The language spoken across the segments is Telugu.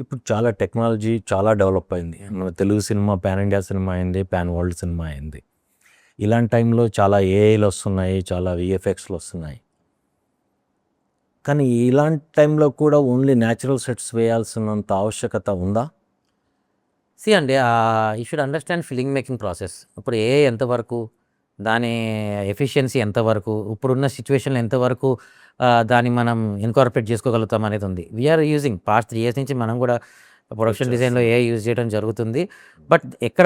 ఇప్పుడు చాలా టెక్నాలజీ చాలా డెవలప్ అయింది. మన Telugu cinema pan India cinema అయింది, పాన్ వరల్డ్ సినిమా అయింది. ఇలాంటి టైంలో చాలా ఏఐలు వస్తున్నాయి, చాలా విఎఫ్ఎక్స్లు వస్తున్నాయి. కానీ ఇలాంటి టైంలో కూడా ఓన్లీ న్యాచురల్ సెట్స్ వేయాల్సినంత ఆవశ్యకత ఉందా? అండి you should understand film making process. ఇప్పుడు ఏ ఎంతవరకు దాని ఎఫిషియన్సీ ఎంతవరకు, ఇప్పుడున్న సిచ్యువేషన్లో ఎంతవరకు దాన్ని మనం ఇన్కార్పొరేట్ చేసుకోగలుగుతాం అనేది ఉంది. వీఆర్ యూజింగ్ పాస్ట్ 3 years నుంచి మనం కూడా ప్రొడక్షన్ డిజైన్లో ఏ యూజ్ చేయడం జరుగుతుంది. బట్ ఎక్కడ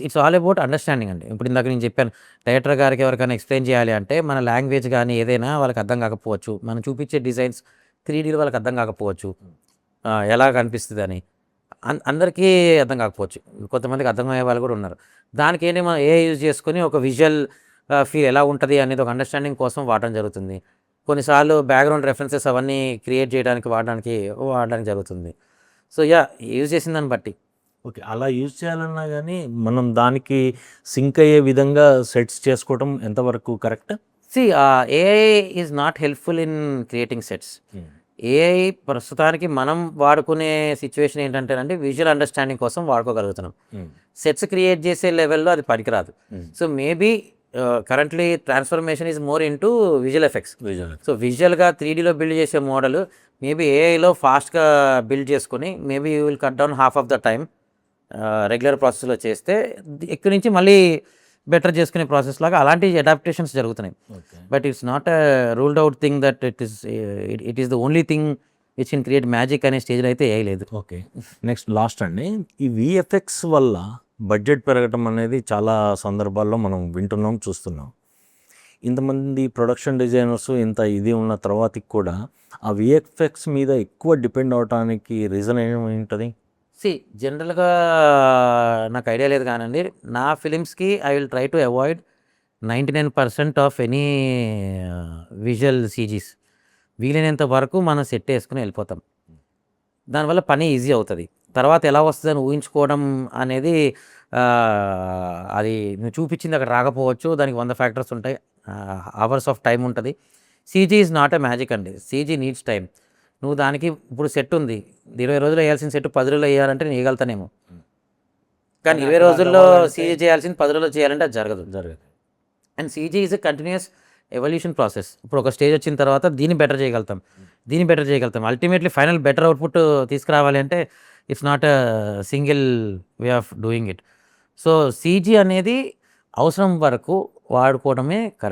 ఇట్స్ ఆల్ అబౌట్ అండర్స్టాండింగ్ అండి. ఇప్పుడు ఇందాక నేను చెప్పాను, డైరెక్టర్ గారికి ఎవరికైనా ఎక్స్ప్లెయిన్ చేయాలి అంటే మన లాంగ్వేజ్ కానీ ఏదైనా వాళ్ళకి అర్థం కాకపోవచ్చు, మనం చూపించే డిజైన్స్ 3Dలో వాళ్ళకి అర్థం కాకపోవచ్చు, ఎలా కనిపిస్తుంది అని అందరికీ అర్థం కాకపోవచ్చు. కొంతమందికి అర్థమయ్యే వాళ్ళు కూడా ఉన్నారు. దానికి ఏంటి, మనం ఏ యూజ్ చేసుకొని ఒక విజువల్ ఫీల్ ఎలా ఉంటుంది అనేది ఒక అండర్స్టాండింగ్ కోసం వాడడం జరుగుతుంది. కొన్నిసార్లు బ్యాక్గ్రౌండ్ రెఫరెన్సెస్ అవన్నీ క్రియేట్ చేయడానికి వాడడానికి జరుగుతుంది. సో యూజ్ చేసిన దాన్ని బట్టి. ఓకే, అలా యూజ్ చేయాలన్నా కానీ మనం దానికి సింక్ అయ్యే విధంగా సెట్స్ చేసుకోవడం ఎంతవరకు correct? AI is not helpful in creating sets. AI ప్రస్తుతానికి మనం వాడుకునే సిచ్యువేషన్ ఏంటంటేనండి, విజువల్ అండర్స్టాండింగ్ కోసం వాడుకోగలుగుతున్నాం. సెట్స్ క్రియేట్ చేసే లెవెల్లో అది పనికిరాదు. So maybe currently transformation is more into visual effects. So విజువల్గా 3Dలో బిల్డ్ చేసే మోడల్ మేబీ ఏఐలో ఫాస్ట్గా బిల్డ్ చేసుకుని maybe you will cut down half of the time regular ప్రాసెస్లో చేస్తే ఇక్కడి నుంచి మళ్ళీ బెటర్ చేసుకునే ప్రాసెస్ లాగా అలాంటి అడాప్టేషన్స్ జరుగుతున్నాయి. But it's not ruled out thing that it is the only thing which can create magic అనే స్టేజ్లో అయితే ఏ లేదు. ఓకే, నెక్స్ట్ లాస్ట్ అండి, ఈ విఎఫ్ఎక్స్ వల్ల బడ్జెట్ పెరగటం అనేది చాలా సందర్భాల్లో మనం వింటున్నాం, చూస్తున్నాం. ఇంతమంది ప్రొడక్షన్ డిజైనర్స్ ఇంత ఇది ఉన్న తర్వాతకి కూడా ఆ విఎఫ్ఎక్స్ మీద ఎక్కువ డిపెండ్ అవడానికి రీజన్ ఏముంటుంది? జనరల్గా నాకు ఐడియా లేదు కానండి, నా ఫిలిమ్స్కి I will try to avoid 99% of any visual CGs. వీలైనంత వరకు మనం సెట్ వేసుకుని వెళ్ళిపోతాం. దానివల్ల పని ఈజీ అవుతుంది. తర్వాత ఎలా వస్తుందని ఊహించుకోవడం అనేది అది నువ్వు చూపించింది అక్కడ రాకపోవచ్చు, దానికి 100 ఫ్యాక్టర్స్ ఉంటాయి, అవర్స్ ఆఫ్ టైం ఉంటుంది. CG is not a magic అండి, సీజీ నీడ్స్ టైం. నువ్వు దానికి ఇప్పుడు సెట్ ఉంది, 20 రోజులు వేయాల్సిన సెట్ 10 రోజులు వేయాలంటే నేను వేయగలుగుతానేమో, కానీ 20 రోజుల్లో సీజీ చేయాల్సింది 10 రోజులు చేయాలంటే అది జరగదు. And CG is a continuous evolution process. ఇప్పుడు ఒక స్టేజ్ వచ్చిన తర్వాత దీన్ని బెటర్ చేయగలుగుతాం. అల్టిమేట్లీ ఫైనల్ బెటర్ అవుట్పుట్ తీసుకురావాలి అంటే it's not a single way of doing it. So CG అనేది అవసరం వరకు వాడుకోవడమే కరెక్ట్.